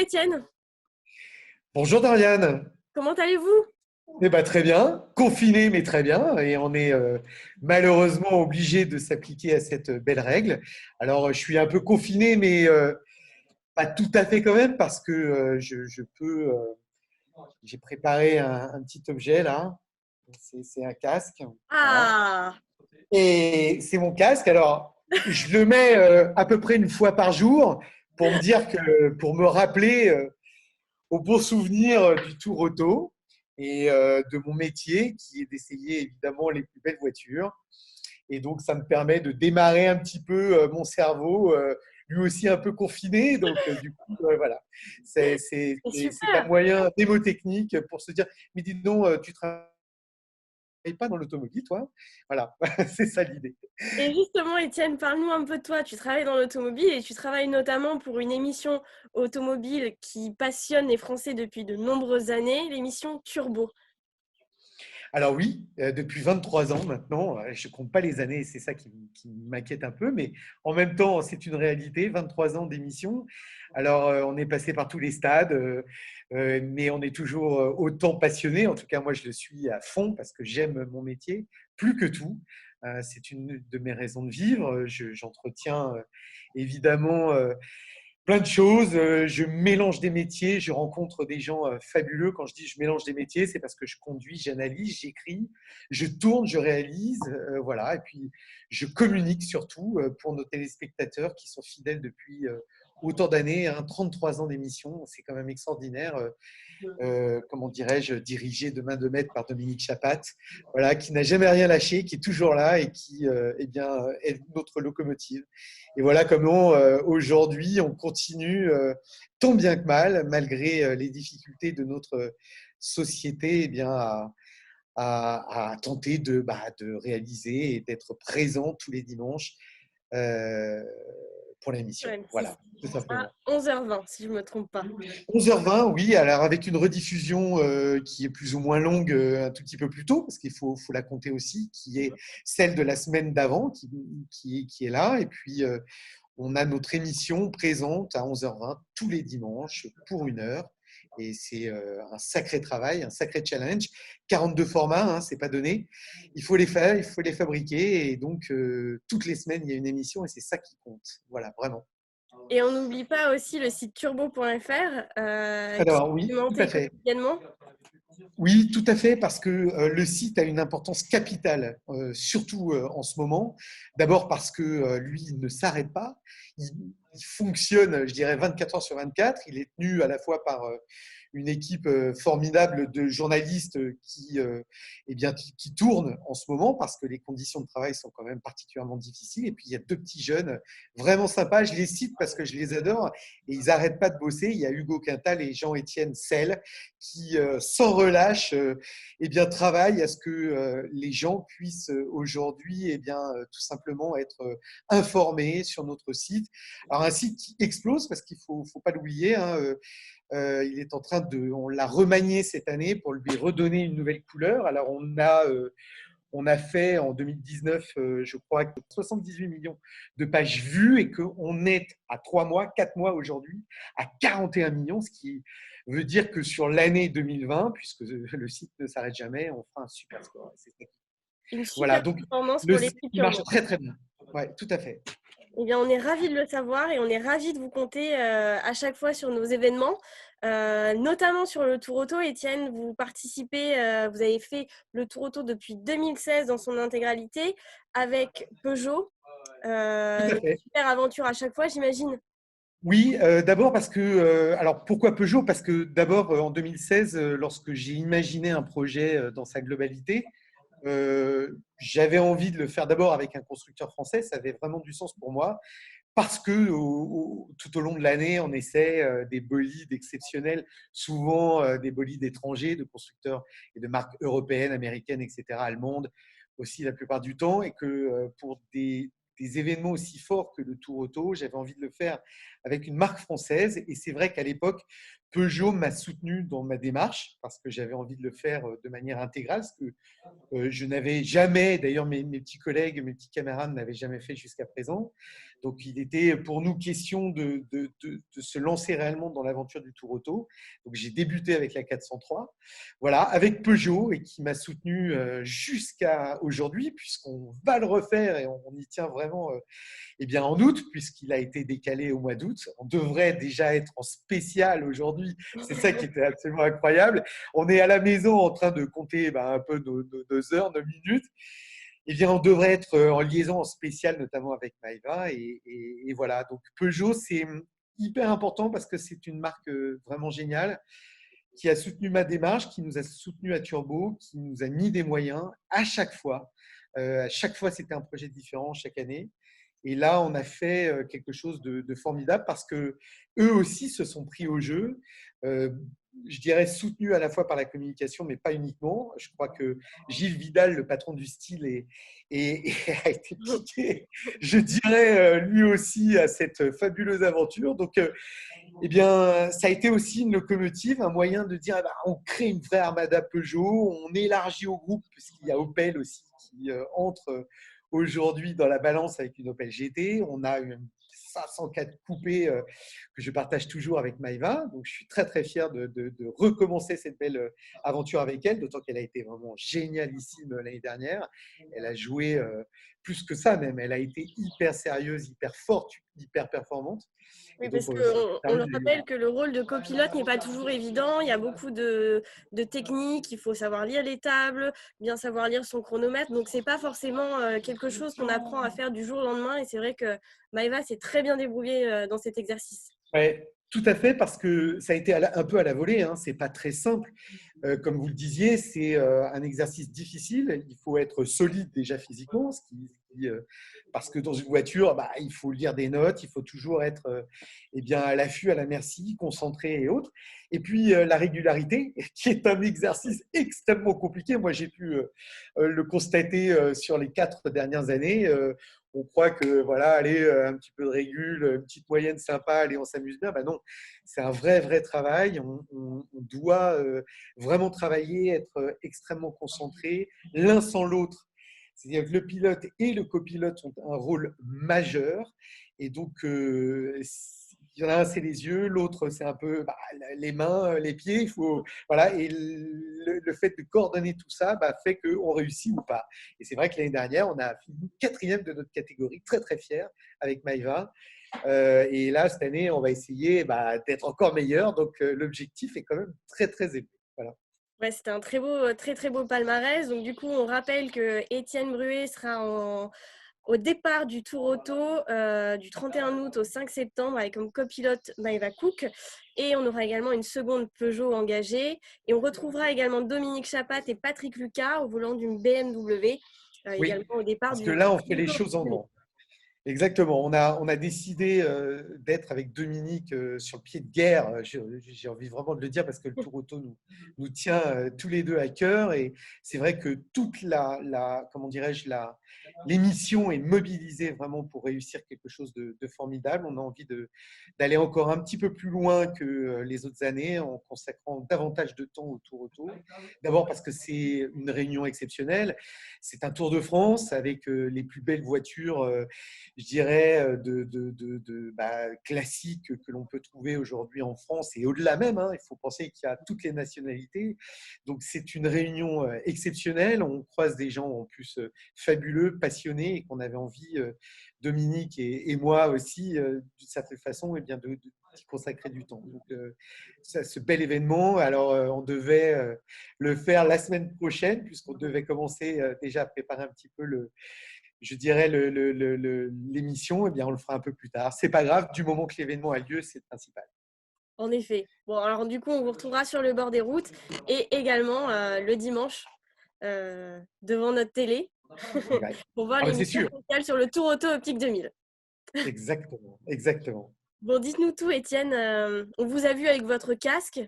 Étienne, Bonjour Doriane. comment allez-vous? Eh ben, très bien, confiné mais très bien, et on est malheureusement obligé de s'appliquer à cette belle règle. Alors je suis un peu confiné mais pas tout à fait quand même parce que je peux. J'ai préparé un petit objet là. C'est un casque, voilà. Ah, Et c'est mon casque. Alors je le mets à peu près une fois par jour pour me dire que pour me rappeler au bon souvenir du tour auto et de mon métier qui est d'essayer évidemment les plus belles voitures. Et donc, ça me permet de démarrer un petit peu mon cerveau, lui aussi un peu confiné. Donc, du coup, voilà, c'est c'est un super. moyen démotechnique pour se dire, mais dis donc, tu travailles pas dans l'automobile, toi? Voilà, c'est ça l'idée. Et justement, Étienne, parle-nous un peu de toi. Tu travailles dans l'automobile et tu travailles notamment pour une émission automobile qui passionne les Français depuis de nombreuses années, l'émission Turbo. Alors oui, depuis 23 ans maintenant, je ne compte pas les années, c'est ça qui m'inquiète un peu, mais en même temps, c'est une réalité, 23 ans d'émission. Alors, on est passé par tous les stades, mais on est toujours autant passionné. En tout cas, moi, je le suis à fond parce que j'aime mon métier plus que tout. C'est une de mes raisons de vivre. J'entretiens évidemment plein de choses. Je mélange des métiers, je rencontre des gens fabuleux. Quand je dis je mélange des métiers, c'est parce que je conduis, j'analyse, j'écris, je tourne, je réalise, voilà. Et puis je communique surtout pour nos téléspectateurs qui sont fidèles depuis autant d'années, hein, 33 ans d'émission, c'est quand même extraordinaire. Comment dirais-je, dirigé de main de maître par Dominique Chapat, voilà, qui n'a jamais rien lâché, qui est toujours là et qui eh bien, est notre locomotive. Et voilà comment aujourd'hui on continue tant bien que mal, malgré les difficultés de notre société, eh bien, à tenter de réaliser et d'être présent tous les dimanches euh, pour l'émission. Ouais, c'est Voilà, tout à simplement. 11h20, si je ne me trompe pas. 11h20, oui, alors avec une rediffusion qui est plus ou moins longue un tout petit peu plus tôt, parce qu'il faut la compter aussi, qui est celle de la semaine d'avant, qui est là. Et puis, on a notre émission présente à 11h20 tous les dimanches pour 1 heure. Et c'est un sacré travail, un sacré challenge. 42 formats, hein, c'est pas donné. Il faut les faire, il faut les fabriquer. Et donc, toutes les semaines, il y a une émission et c'est ça qui compte. Voilà, vraiment. Et on n'oublie pas aussi le site turbo.fr qui Alors, est oui, tout à alimenté fait. quotidiennement. Oui, tout à fait, parce que le site a une importance capitale, surtout en ce moment. D'abord parce que lui, il ne s'arrête pas. Il fonctionne, je dirais, 24 heures sur 24. Il est tenu à la fois par une équipe formidable de journalistes eh bien, qui tournent en ce moment parce que les conditions de travail sont quand même particulièrement difficiles. Et puis, il y a deux petits jeunes vraiment sympas. Je les cite parce que je les adore et ils n'arrêtent pas de bosser. Il y a Hugo Quintal et Jean-Étienne Selle qui, sans relâche, eh bien, travaillent à ce que les gens puissent aujourd'hui tout simplement être informés sur notre site. Alors, un site qui explose parce qu'il ne faut pas l'oublier, hein, il est en train on l'a remanié cette année pour lui redonner une nouvelle couleur. Alors, on a fait en 2019, je crois, 78 millions de pages vues et qu'on est à 3 mois, 4 mois aujourd'hui, à 41 millions, ce qui veut dire que sur l'année 2020, puisque le site ne s'arrête jamais, on fera un super score. Une Voilà, super donc performance le pour site l'équipe il marche Turbo. très très bien. Ouais, tout à fait. Eh bien, on est ravis de le savoir et on est ravis de vous compter à chaque fois sur nos événements, notamment sur le Tour Auto. Étienne, vous participez, vous avez fait le Tour Auto depuis 2016 dans son intégralité avec Peugeot. Tout à Une fait. super aventure à chaque fois, j'imagine. Oui, d'abord parce que, alors pourquoi Peugeot? Parce que d'abord en 2016, lorsque j'ai imaginé un projet dans sa globalité, j'avais envie de le faire d'abord avec un constructeur français, ça avait vraiment du sens pour moi, parce que tout au long de l'année, on essaie des bolides exceptionnels, souvent des bolides étrangers, de constructeurs et de marques européennes, américaines, etc., allemandes aussi la plupart du temps, et que pour des événements aussi forts que le Tour Auto, j'avais envie de le faire avec une marque française. Et c'est vrai qu'à l'époque, Peugeot m'a soutenu dans ma démarche parce que j'avais envie de le faire de manière intégrale, parce que je n'avais jamais, d'ailleurs mes petits collègues, mes petits camarades n'avaient jamais fait jusqu'à présent. Donc il était pour nous question de se lancer réellement dans l'aventure du Tour Auto. Donc j'ai débuté avec la 403, voilà, avec Peugeot et qui m'a soutenu jusqu'à aujourd'hui, puisqu'on va le refaire et on y tient vraiment eh bien, en août, puisqu'il a été décalé au mois d'août. On devrait déjà être en spécial aujourd'hui. C'est ça qui était absolument incroyable. On est à la maison en train de compter un peu nos heures, nos minutes. Eh bien, on devrait être en liaison en spécial, notamment avec Maïva. Et voilà. Donc, Peugeot, c'est hyper important parce que c'est une marque vraiment géniale qui a soutenu ma démarche, qui nous a soutenu à Turbo, qui nous a mis des moyens à chaque fois. À chaque fois, c'était un projet différent chaque année. Et là, on a fait quelque chose de formidable parce que eux aussi se sont pris au jeu. Je dirais soutenus à la fois par la communication, mais pas uniquement. Je crois que Gilles Vidal, le patron du style, a été piqué, je dirais, lui aussi, à cette fabuleuse aventure. Donc, eh bien, ça a été aussi une locomotive, un moyen de dire on crée une vraie armada Peugeot, on élargit au groupe, puisqu'il y a Opel aussi qui entre aujourd'hui dans la balance avec une Opel GT. On a une 504 coupé que je partage toujours avec Maïva. Donc, je suis très, très fier de recommencer cette belle aventure avec elle, d'autant qu'elle a été vraiment génialissime l'année dernière. Elle a joué plus que ça même. Elle a été hyper sérieuse, hyper forte, hyper performante. Oui, Et donc, parce qu'on le rappelle que le rôle de copilote n'est pas toujours évident. Il y a beaucoup de techniques. Il faut savoir lire les tables, bien savoir lire son chronomètre. Donc, ce n'est pas forcément quelque chose qu'on apprend à faire du jour au lendemain. Et c'est vrai que Maïva s'est très bien débrouillée dans cet exercice. Ouais, tout à fait, parce que ça a été un peu à la volée. Hein. C'est pas très simple. Comme vous le disiez, c'est un exercice difficile. Il faut être solide déjà physiquement, parce que dans une voiture, il faut lire des notes, il faut toujours être eh bien, à l'affût, à la merci, concentré et autres. Et puis la régularité, qui est un exercice extrêmement compliqué. Moi, j'ai pu le constater sur les 4 dernières années. On croit que voilà, allez, un petit peu de régule, une petite moyenne sympa, allez, on s'amuse bien. Non, c'est un vrai, vrai travail. On doit vraiment travailler, être extrêmement concentré, l'un sans l'autre. C'est-à-dire que le pilote et le copilote ont un rôle majeur. Et donc, il y en a un, c'est les yeux, l'autre, c'est un peu les mains, les pieds. Il faut, voilà, et le fait de coordonner tout ça fait qu'on réussit ou pas. Et c'est vrai que l'année dernière, on a fini 4e de notre catégorie, très très fier avec Maïva. Et là, cette année, on va essayer d'être encore meilleur. Donc, l'objectif est quand même très très élevé. Voilà. Ouais, c'était un très très beau palmarès. Donc, du coup, on rappelle que Étienne Bruet sera au départ du Tour Auto du 31 août au 5 septembre avec comme copilote Maëva Cook. Et on aura également une seconde Peugeot engagée. Et on retrouvera également Dominique Chapat et Patrick Lucas au volant d'une BMW, Oui, également au départ parce que du là, on fait les Tour choses en Auto. grand. Exactement. On a décidé d'être avec Dominique sur le pied de guerre. J'ai envie vraiment de le dire parce que le Tour Auto nous tient tous les deux à cœur. Et c'est vrai que toute comment dirais-je, l'émission est mobilisée vraiment pour réussir quelque chose de formidable. On a envie d'aller encore un petit peu plus loin que les autres années en consacrant davantage de temps au Tour Auto. D'abord parce que c'est une réunion exceptionnelle. C'est un Tour de France avec les plus belles voitures je dirais, classiques que l'on peut trouver aujourd'hui en France et au-delà même. Hein, il faut penser qu'il y a toutes les nationalités. Donc, c'est une réunion exceptionnelle. On croise des gens en plus fabuleux, passionnés et qu'on avait envie, Dominique et moi aussi, d'une certaine façon, d'y consacrer du temps. Donc, ce bel événement, alors on devait le faire la semaine prochaine puisqu'on devait commencer déjà à préparer un petit peu je dirais, l'émission, eh bien, on le fera un peu plus tard. C'est pas grave, du moment que l'événement a lieu, c'est le principal. En effet. Bon, alors du coup, on vous retrouvera sur le bord des routes et également le dimanche devant notre télé Ouais. pour voir Ah, c'est l'émission sûr. spéciale sur le Tour Auto Optique 2000. Exactement. Exactement. Bon, dites-nous tout, Étienne. On vous a vu avec votre casque,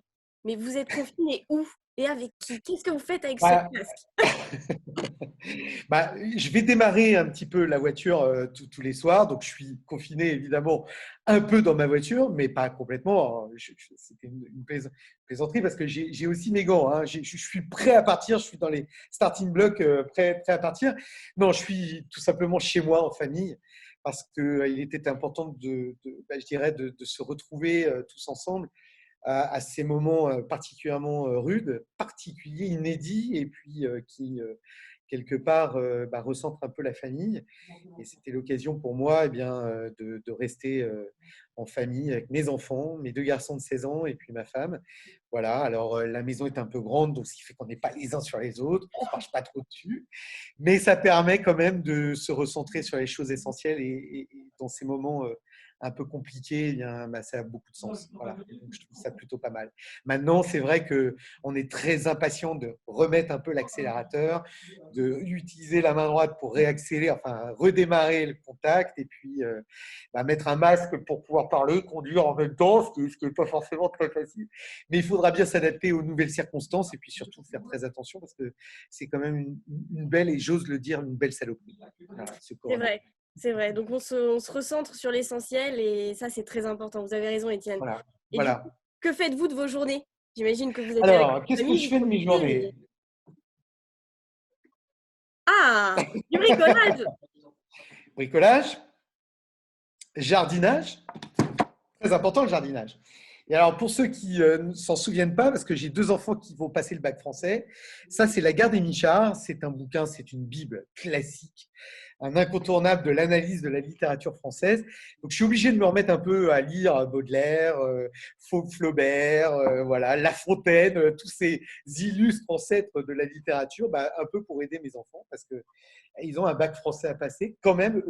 mais vous êtes confiné où Et avec qui? Qu'est-ce que vous faites avec ce Bah, casque? bah, je vais démarrer un petit peu la voiture tous les soirs, donc je suis confiné évidemment un peu dans ma voiture, mais pas complètement. C'était une plaisanterie parce que j'ai aussi mes gants, hein. Je suis prêt à partir, je suis dans les starting blocks, prêt à partir. Non, je suis tout simplement chez moi en famille parce qu'il était important je dirais, de se retrouver tous ensemble à ces moments particulièrement rudes, particuliers, inédits, et puis qui, quelque part, recentrent un peu la famille. Et c'était l'occasion pour moi de rester en famille avec mes enfants, mes deux garçons de 16 ans et puis ma femme. Voilà, alors la maison est un peu grande, donc ce qui fait qu'on n'est pas les uns sur les autres, on ne se marche pas trop dessus, mais ça permet quand même de se recentrer sur les choses essentielles et dans ces moments un peu compliqués, ça a beaucoup de sens. Voilà. Donc, je trouve ça plutôt pas mal. Maintenant, c'est vrai qu'on est très impatient de remettre un peu l'accélérateur, d'utiliser la main droite pour réaccélérer, enfin redémarrer le contact et puis mettre un masque pour pouvoir parler, conduire en même temps, ce qui n'est pas forcément très facile. Mais il faudra bien s'adapter aux nouvelles circonstances et puis surtout faire très attention parce que c'est quand même une belle, et j'ose le dire, une belle saloperie. Voilà, ce C'est corona. vrai, c'est vrai. Donc on se recentre sur l'essentiel et ça, c'est très important. Vous avez raison, Étienne. Voilà. Et du coup, Voilà. que faites-vous de vos journées? J'imagine que vous êtes avec Alors, votre qu'est-ce que famille, je vous fais de mes profitez, journées? mais... Ah! Du bricolage! Bricolage, jardinage, très important le jardinage. Et alors, pour ceux qui ne s'en souviennent pas, parce que j'ai deux enfants qui vont passer le bac français, ça, c'est La Gare des Michards. C'est un bouquin, c'est une Bible classique, un incontournable de l'analyse de la littérature française. Donc, je suis obligé de me remettre un peu à lire Baudelaire, Flaubert, voilà, La Fontaine, tous ces illustres ancêtres de la littérature, un peu pour aider mes enfants, parce que ils ont un bac français à passer quand même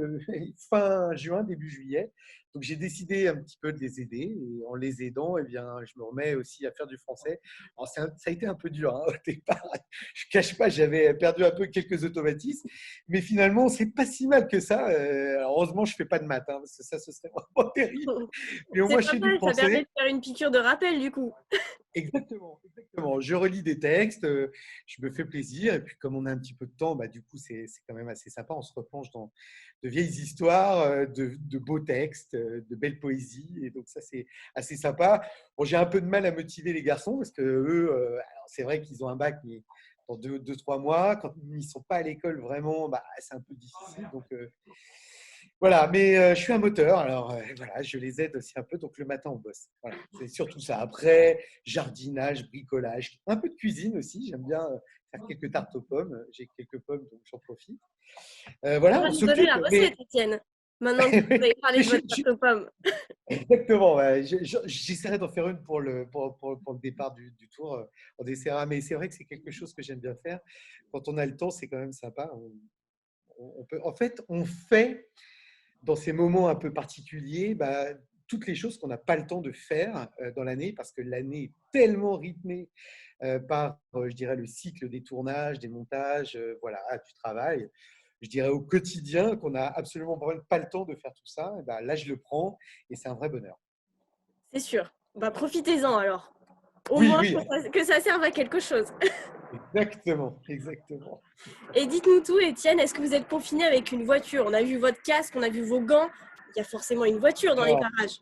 fin juin, début juillet. Donc j'ai décidé un petit peu de les aider et en les aidant, je me remets aussi à faire du français. Alors ça a été un peu dur hein, au départ. Je ne cache pas, j'avais perdu un peu quelques automatismes, mais finalement c'est pas si mal que ça. Alors, heureusement, je fais pas de maths, hein, parce que ça ce serait vraiment terrible. Mais au C'est moins je pas fais du mal, ça permet français. de faire une piqûre de rappel, du coup. Exactement, exactement. Je relis des textes, je me fais plaisir. Et puis, comme on a un petit peu de temps, du coup, c'est quand même assez sympa. On se replonge dans de vieilles histoires, de beaux textes, de belles poésies. Et donc, ça, c'est assez sympa. Bon, j'ai un peu de mal à motiver les garçons parce que eux, alors, c'est vrai qu'ils ont un bac, mais dans 2, 3 mois. Quand ils ne sont pas à l'école, vraiment, c'est un peu difficile. Donc, voilà, mais je suis un moteur, alors voilà, je les aide aussi un peu. Donc le matin, on bosse. Voilà, c'est surtout ça. Après, jardinage, bricolage, un peu de cuisine aussi. J'aime bien faire quelques tartes aux pommes. J'ai quelques pommes, donc j'en profite. Tu Voilà, vas on nous donner s'occupe. la recette, Étienne. Maintenant que vous avez parlé Mais de votre tarte aux pommes. exactement. Ouais, j'essaierai d'en faire une pour le départ du tour. On essaiera, mais c'est vrai que c'est quelque chose que j'aime bien faire. Quand on a le temps, c'est quand même sympa. On peut, en fait, on fait dans ces moments un peu particuliers, toutes les choses qu'on n'a pas le temps de faire dans l'année, parce que l'année est tellement rythmée par, je dirais, le cycle des tournages, des montages, voilà, du travail. Je dirais au quotidien qu'on n'a absolument pas le temps de faire tout ça. Et là, je le prends et c'est un vrai bonheur. C'est sûr. Bah, profitez-en alors. Au Oui, moins oui, que ça serve à quelque chose. exactement, exactement. Et dites-nous tout, Étienne, est-ce que vous êtes confiné avec une voiture? On a vu votre casque, on a vu vos gants. Il y a forcément une voiture dans les Non, parages.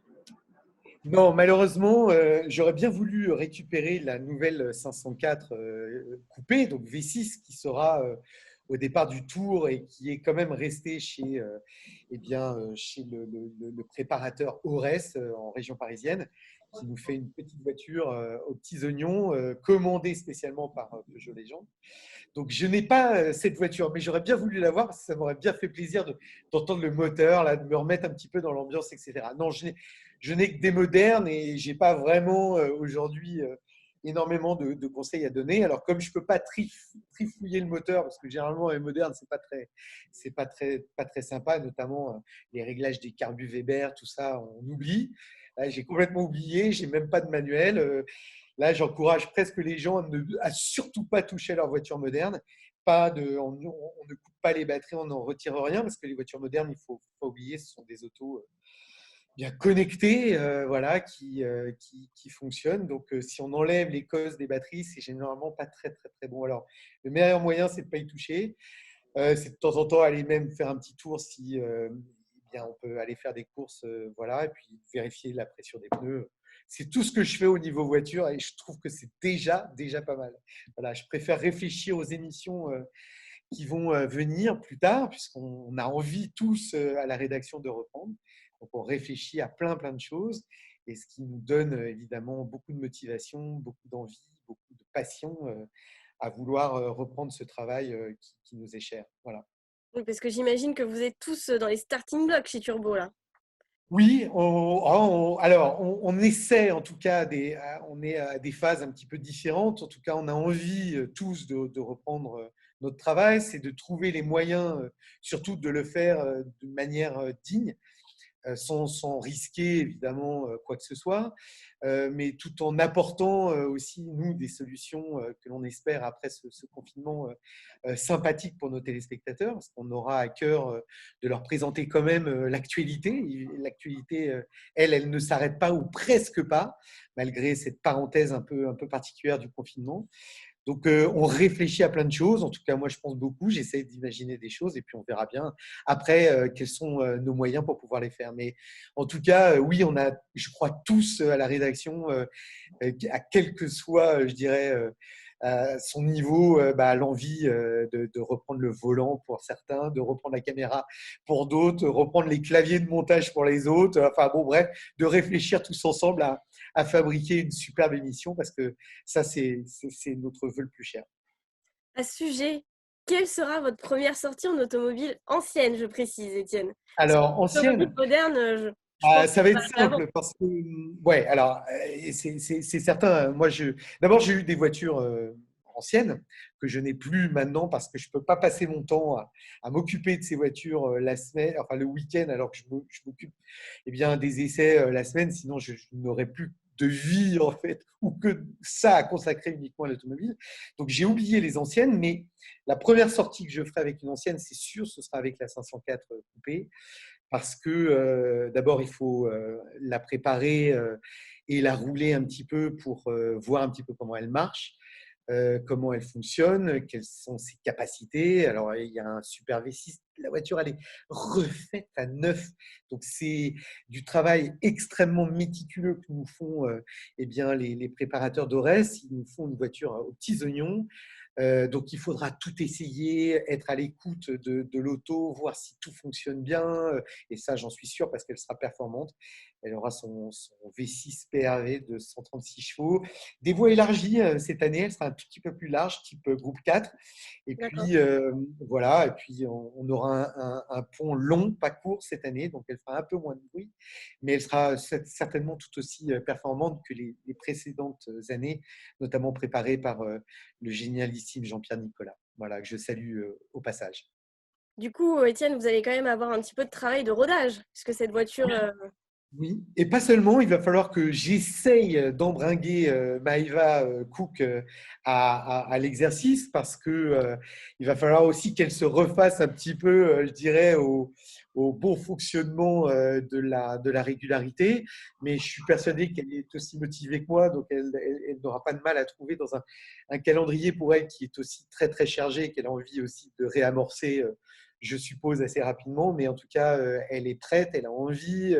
non, malheureusement, j'aurais bien voulu récupérer la nouvelle 504 coupée, donc V6, qui sera au départ du Tour et qui est quand même resté chez le préparateur Aurès en région parisienne, qui nous fait une petite voiture aux petits oignons, commandée spécialement par Peugeot Légende. Donc, je n'ai pas cette voiture, mais j'aurais bien voulu l'avoir parce que ça m'aurait bien fait plaisir d'entendre le moteur, là, de me remettre un petit peu dans l'ambiance, etc. Non, je n'ai que des modernes et je n'ai pas vraiment aujourd'hui énormément de conseils à donner. Alors, comme je ne peux pas trifouiller le moteur, parce que généralement, les modernes, pas très sympa, notamment les réglages des carbu Weber, tout ça, on oublie. Là, j'ai complètement oublié, j'ai même pas de manuel. Là, j'encourage presque les gens à surtout pas toucher à leur voiture moderne. On ne coupe pas les batteries, on n'en retire rien parce que les voitures modernes, il faut pas oublier, ce sont des autos bien connecté, voilà, qui fonctionne. Donc, si on enlève les causes des batteries, c'est généralement pas très, très, très bon. Alors, le meilleur moyen, c'est de ne pas y toucher. C'est de temps en temps aller même faire un petit tour si bien, on peut aller faire des courses, voilà, et puis vérifier la pression des pneus. C'est tout ce que je fais au niveau voiture et je trouve que c'est déjà pas mal. Voilà, je préfère réfléchir aux émissions qui vont venir plus tard, puisqu'on a envie tous à la rédaction de reprendre. Donc, on réfléchit à plein de choses, et ce qui nous donne évidemment beaucoup de motivation, beaucoup d'envie, beaucoup de passion à vouloir reprendre ce travail qui nous est cher. Voilà. Oui, parce que j'imagine que vous êtes tous dans les starting blocks chez Turbo, là. Oui, alors on essaie en tout cas, on est à des phases un petit peu différentes. En tout cas, on a envie tous de reprendre notre travail, c'est de trouver les moyens, surtout de le faire de manière digne. Sans risquer évidemment quoi que ce soit, mais tout en apportant aussi, nous, des solutions que l'on espère après ce confinement sympathique pour nos téléspectateurs, parce qu'on aura à cœur de leur présenter quand même l'actualité. L'actualité, elle ne s'arrête pas ou presque pas, malgré cette parenthèse un peu particulière du confinement. Donc, on réfléchit à plein de choses. En tout cas, moi, je pense beaucoup. J'essaie d'imaginer des choses et puis on verra bien après quels sont nos moyens pour pouvoir les faire. Mais en tout cas, oui, on a, je crois, tous à la rédaction, à quel que soit, je dirais, son niveau, l'envie de reprendre le volant pour certains, de reprendre la caméra pour d'autres, reprendre les claviers de montage pour les autres. Enfin, bon, bref, de réfléchir tous ensemble à fabriquer une superbe émission, parce que ça, c'est notre vœu le plus cher. À ce sujet, quelle sera votre première sortie en automobile ancienne, je précise, Étienne? Parce que Alors, l'automobile ancienne, moderne, je pense que ça va ça va être arriver avant. simple parce que, ouais, alors, c'est certain. Moi, d'abord, j'ai eu des voitures anciennes que je n'ai plus maintenant parce que je ne peux pas passer mon temps à m'occuper de ces voitures la semaine, enfin le week-end, alors que je m'occupe eh bien, des essais la semaine. Sinon, je n'aurais plus de vie, en fait, ou que ça à consacrer uniquement à l'automobile. Donc, j'ai oublié les anciennes, mais la première sortie que je ferai avec une ancienne, c'est sûr, ce sera avec la 504 coupée, parce que d'abord, il faut la préparer et la rouler un petit peu pour voir un petit peu comment elle marche, comment elle fonctionne, quelles sont ses capacités. Alors, il y a un super V6. La voiture, elle est refaite à neuf. Donc, c'est du travail extrêmement méticuleux que nous font eh bien, les préparateurs d'Ores. Ils nous font une voiture aux petits oignons. Donc, il faudra tout essayer, être à l'écoute de l'auto, voir si tout fonctionne bien. Et ça, j'en suis sûr, parce qu'elle sera performante. Elle aura son V6 PRV de 136 chevaux. Des voies élargies cette année, elle sera un tout petit peu plus large, type groupe 4. Et D'accord. puis, voilà, et puis on aura un pont long, pas court cette année, donc elle fera un peu moins de bruit, mais elle sera certainement tout aussi performante que les précédentes années, notamment préparée par le génialissime Jean-Pierre Nicolas, voilà, que je salue au passage. Du coup, Étienne, vous allez quand même avoir un petit peu de travail de rodage, puisque cette voiture, Oui, et pas seulement, il va falloir que j'essaye d'embringuer Maëva Cook à l'exercice, parce que il va falloir aussi qu'elle se refasse un petit peu, je dirais, au bon fonctionnement de la régularité. Mais je suis persuadé qu'elle est aussi motivée que moi, donc elle n'aura pas de mal à trouver dans un calendrier pour elle qui est aussi très chargé, qu'elle a envie aussi de réamorcer. Je suppose assez rapidement, mais en tout cas, elle est prête, elle a envie,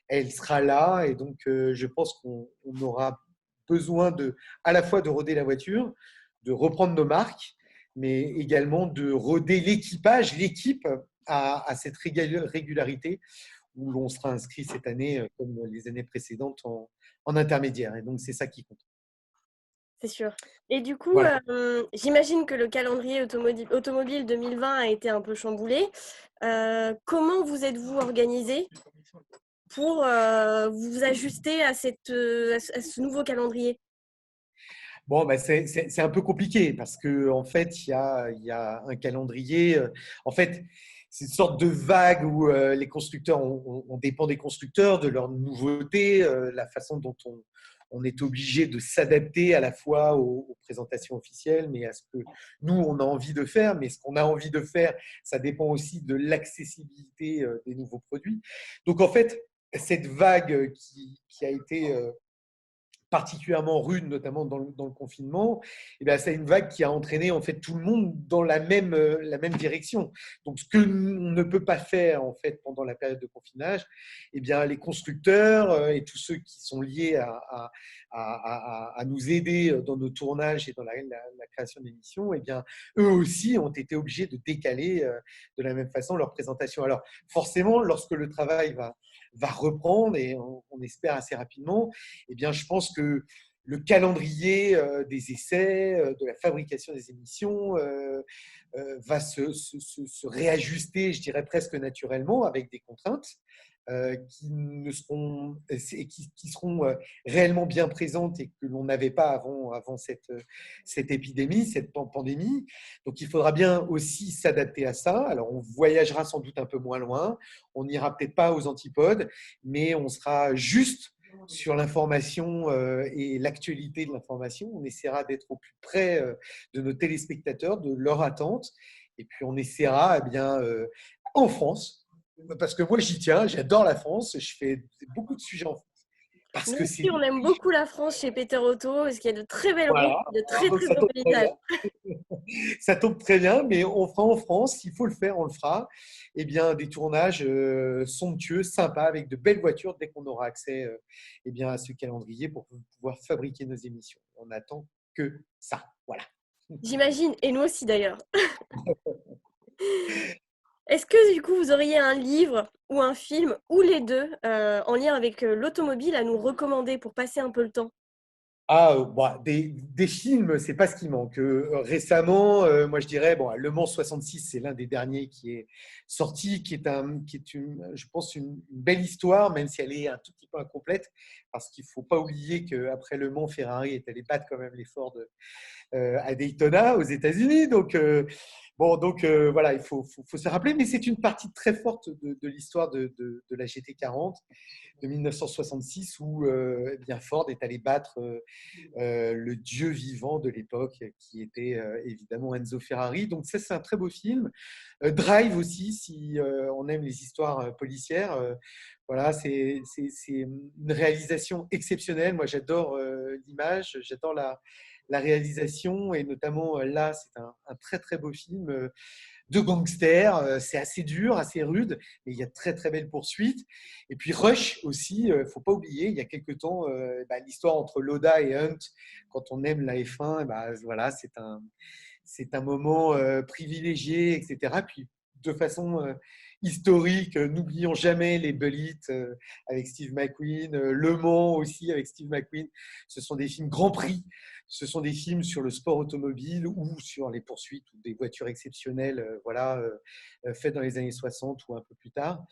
elle sera là, et donc je pense qu'on aura besoin à la fois de roder la voiture, de reprendre nos marques, mais également de roder l'équipage, l'équipe à cette régularité, où l'on sera inscrit cette année, comme les années précédentes, en intermédiaire. Et donc, c'est ça qui compte. c'est sûr. Et du coup, Voilà. j'imagine que le calendrier automobile 2020 a été un peu chamboulé. Comment vous êtes-vous organisé pour vous ajuster à, à ce nouveau calendrier? Bon, ben c'est un peu compliqué, parce qu'en fait, il y a un calendrier. En fait, c'est une sorte de vague où les constructeurs, on dépend des constructeurs, de leurs nouveautés, la façon dont on est obligé de s'adapter à la fois aux présentations officielles, mais à ce que nous, on a envie de faire. Mais ce qu'on a envie de faire, ça dépend aussi de l'accessibilité des nouveaux produits. Donc, en fait, cette vague qui a été particulièrement rude, notamment dans le confinement, et bien, c'est une vague qui a entraîné en fait tout le monde dans la même direction. Donc, ce que on ne peut pas faire en fait pendant la période de confinage, et bien, les constructeurs et tous ceux qui sont liés à nous aider dans nos tournages et dans la création d'émissions, et bien, eux aussi ont été obligés de décaler de la même façon leur présentation. Alors, forcément, lorsque le travail va reprendre, et on espère assez rapidement, eh bien, je pense que le calendrier des essais, de la fabrication des émissions va se réajuster, je dirais presque naturellement, avec des contraintes qui, ne seront, qui seront réellement bien présentes et que l'on n'avait pas avant cette épidémie, cette pandémie. Donc, il faudra bien aussi s'adapter à ça. Alors, on voyagera sans doute un peu moins loin, on n'ira peut-être pas aux antipodes, mais on sera juste sur l'information et l'actualité de l'information. On essaiera d'être au plus près de nos téléspectateurs, de leur attente. Et puis, on essaiera, eh bien, en France, parce que moi, j'y tiens, j'adore la France, je fais beaucoup de sujets en France. Parce Nous que c'est aussi, on aime beaucoup la France chez Peter Otto, parce qu'il y a de très belles routes, voilà, de très donc très ça beaux tombe très paysages. bien. Ça tombe très bien, mais on fera en France, s'il faut le faire, on le fera. Eh bien, des tournages somptueux, sympas, avec de belles voitures dès qu'on aura accès eh bien, à ce calendrier pour pouvoir fabriquer nos émissions. On attend que ça. Voilà. J'imagine, et nous aussi d'ailleurs. Est-ce que du coup, vous auriez un livre ou un film, ou les deux, en lien avec l'automobile à nous recommander pour passer un peu le temps? Ah, bah, des films, c'est pas ce qui manque. Récemment, moi je dirais, bon, Le Mans 66, c'est l'un des derniers qui est sorti, qui est je pense, une belle histoire, même si elle est un tout petit peu incomplète, parce qu'il faut pas oublier qu'après Le Mans, Ferrari est allé battre quand même les Ford à Daytona, aux États-Unis. Donc, voilà, faut se rappeler, mais c'est une partie très forte de l'histoire de la GT40 de 1966 où eh bien Ford est allé battre le dieu vivant de l'époque qui était évidemment Enzo Ferrari. Donc ça, c'est un très beau film. Drive aussi, si on aime les histoires policières. Voilà, c'est une réalisation exceptionnelle. Moi, j'adore l'image, j'adore la réalisation et notamment là, c'est un très très beau film de gangsters. C'est assez dur, assez rude, mais il y a de très très belles poursuites. Et puis Rush aussi, faut pas oublier, il y a quelques temps, l'histoire entre Lauda et Hunt, quand on aime la F1, voilà, c'est un moment privilégié, etc. Puis de façon historique, n'oublions jamais les Bullets avec Steve McQueen, Le Mans aussi avec Steve McQueen. Ce sont des films Grand Prix, ce sont des films sur le sport automobile ou sur les poursuites ou des voitures exceptionnelles, voilà, faites dans les années 60 ou un peu plus tard,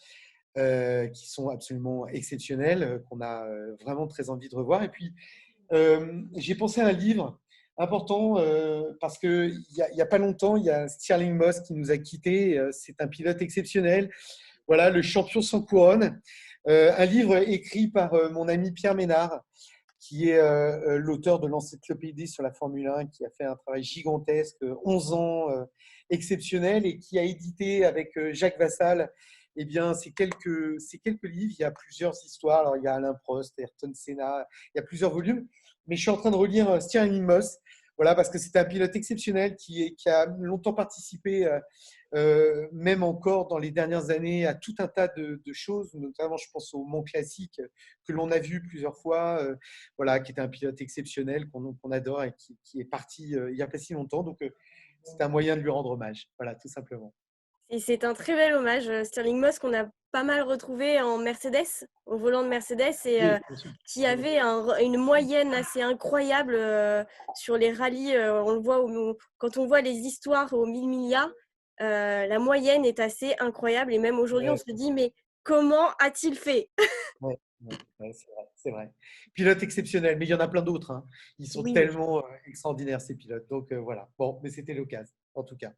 qui sont absolument exceptionnelles, qu'on a vraiment très envie de revoir. Et puis, j'ai pensé à un livre important parce qu'il n'y a pas longtemps, il y a Stirling Moss qui nous a quittés. C'est un pilote exceptionnel. Voilà, le champion sans couronne. Un livre écrit par mon ami Pierre Ménard, qui est l'auteur de l'encyclopédie sur la Formule 1, qui a fait un travail gigantesque, 11 ans exceptionnel, et qui a édité avec Jacques Vassal eh bien, ces quelques livres. Il y a plusieurs histoires. Alors, il y a Alain Prost, Ayrton Senna, il y a plusieurs volumes. Mais je suis en train de relire Stirling Moss, voilà, parce que c'est un pilote exceptionnel qui a longtemps participé, même encore dans les dernières années, à tout un tas de choses, notamment je pense au Mont Classique que l'on a vu plusieurs fois, voilà, qui était un pilote exceptionnel qu'on adore et qui est parti il n'y a pas si longtemps. Donc, c'est un moyen de lui rendre hommage, voilà, tout simplement. Et c'est un très bel hommage. Stirling Moss qu'on a pas mal retrouvé en Mercedes, au volant de Mercedes, et Oui, bien sûr. qui avait une moyenne assez incroyable sur les rallyes. On le voit quand on voit les histoires au mille milliards, la moyenne est assez incroyable. Et même aujourd'hui, on Ouais, se dit, mais comment a-t-il fait? ouais, ouais, c'est vrai, c'est vrai. Pilote exceptionnel, mais il y en a plein d'autres, hein. Ils sont Oui. tellement extraordinaires, ces pilotes. Donc, voilà. Bon, mais c'était l'occasion, en tout cas.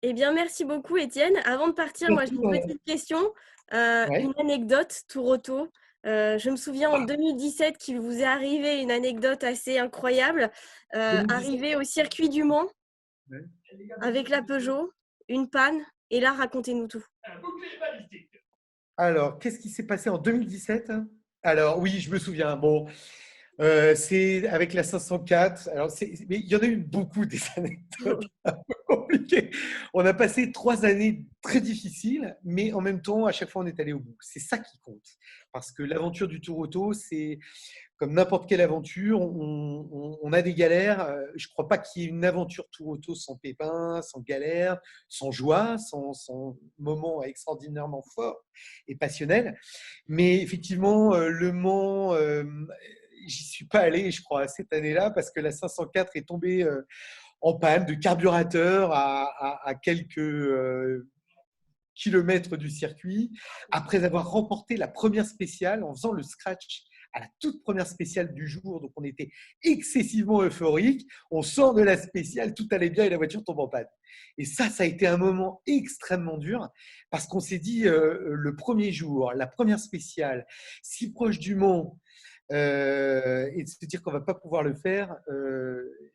Eh bien, merci beaucoup, Étienne. Avant de partir, moi, j'ai Merci, une petite question, une ouais. anecdote tour auto. Je me souviens en 2017 qu'il vous est arrivé une anecdote assez incroyable, 2017. arrivé au circuit du Mans Ouais. avec la Peugeot, une panne, et là, racontez-nous tout. Alors, qu'est-ce qui s'est passé en 2017? Alors, oui, je me souviens. Bon, c'est avec la 504. Alors, mais il y en a eu beaucoup des anecdotes un peu compliquées. On a passé 3 années très difficiles, mais en même temps, à chaque fois, on est allé au bout. C'est ça qui compte. Parce que l'aventure du Tour Auto, c'est comme n'importe quelle aventure, on a des galères. Je ne crois pas qu'il y ait une aventure Tour Auto sans pépins, sans galères, sans joie, sans moments extraordinairement forts et passionnels. Mais effectivement, Le Mans, j'y suis pas allé, je crois, cette année-là, parce que la 504 est tombée en panne de carburateur à quelques kilomètres du circuit, après avoir remporté la première spéciale en faisant le scratch à la toute première spéciale du jour. Donc, on était excessivement euphorique. On sort de la spéciale, tout allait bien et la voiture tombe en panne. Et ça a été un moment extrêmement dur parce qu'on s'est dit, le premier jour, la première spéciale, si proche du Mans, et de se dire qu'on ne va pas pouvoir le faire,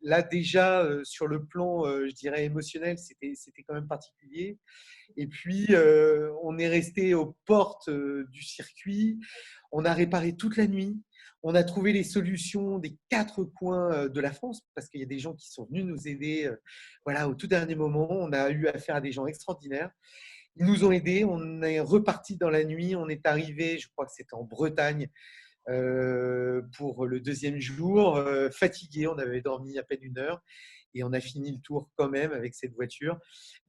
là déjà, sur le plan, je dirais, émotionnel, c'était quand même particulier. Et puis, on est resté aux portes du circuit. On a réparé toute la nuit. On a trouvé les solutions des 4 coins de la France parce qu'il y a des gens qui sont venus nous aider. Voilà, au tout dernier moment, on a eu affaire à des gens extraordinaires. Ils nous ont aidés. On est reparti dans la nuit. On est arrivé, je crois que c'était en Bretagne, pour le deuxième jour, fatigué. On avait dormi à peine 1 heure et on a fini le tour quand même avec cette voiture.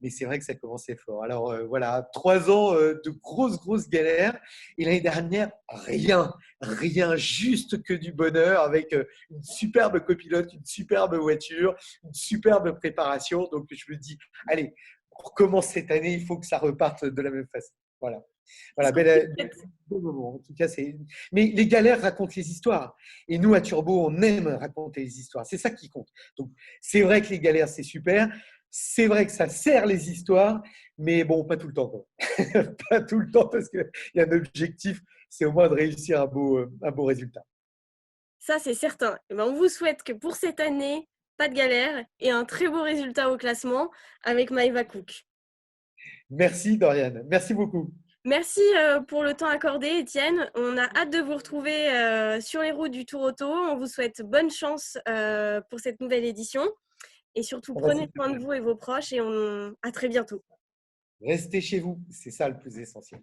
Mais c'est vrai que ça commençait fort. Alors voilà, 3 ans de grosses galères. Et l'année dernière, rien, juste que du bonheur avec une superbe copilote, une superbe voiture, une superbe préparation. Donc je me dis, allez, on recommence cette année, il faut que ça reparte de la même façon. Voilà. C'est Voilà, ce qu'on vous souhaite. beau moment. En tout cas, mais les galères racontent les histoires. Et nous, à Turbo, on aime raconter les histoires. C'est ça qui compte. Donc, c'est vrai que les galères, c'est super. C'est vrai que ça sert les histoires, mais bon, pas tout le temps, quoi. Pas tout le temps, parce qu'il y a un objectif, c'est au moins de réussir un beau résultat. Ça, c'est certain. Eh ben, on vous souhaite que pour cette année, pas de galère et un très beau résultat au classement avec Maëva Cook. Merci, Doriane. Merci beaucoup. Merci pour le temps accordé, Étienne. On a hâte de vous retrouver sur les routes du Tour Auto. On vous souhaite bonne chance pour cette nouvelle édition. Et surtout, On va prenez s'y soin de vous et vos proches et à très bientôt. rester chez vous. C'est ça le plus essentiel.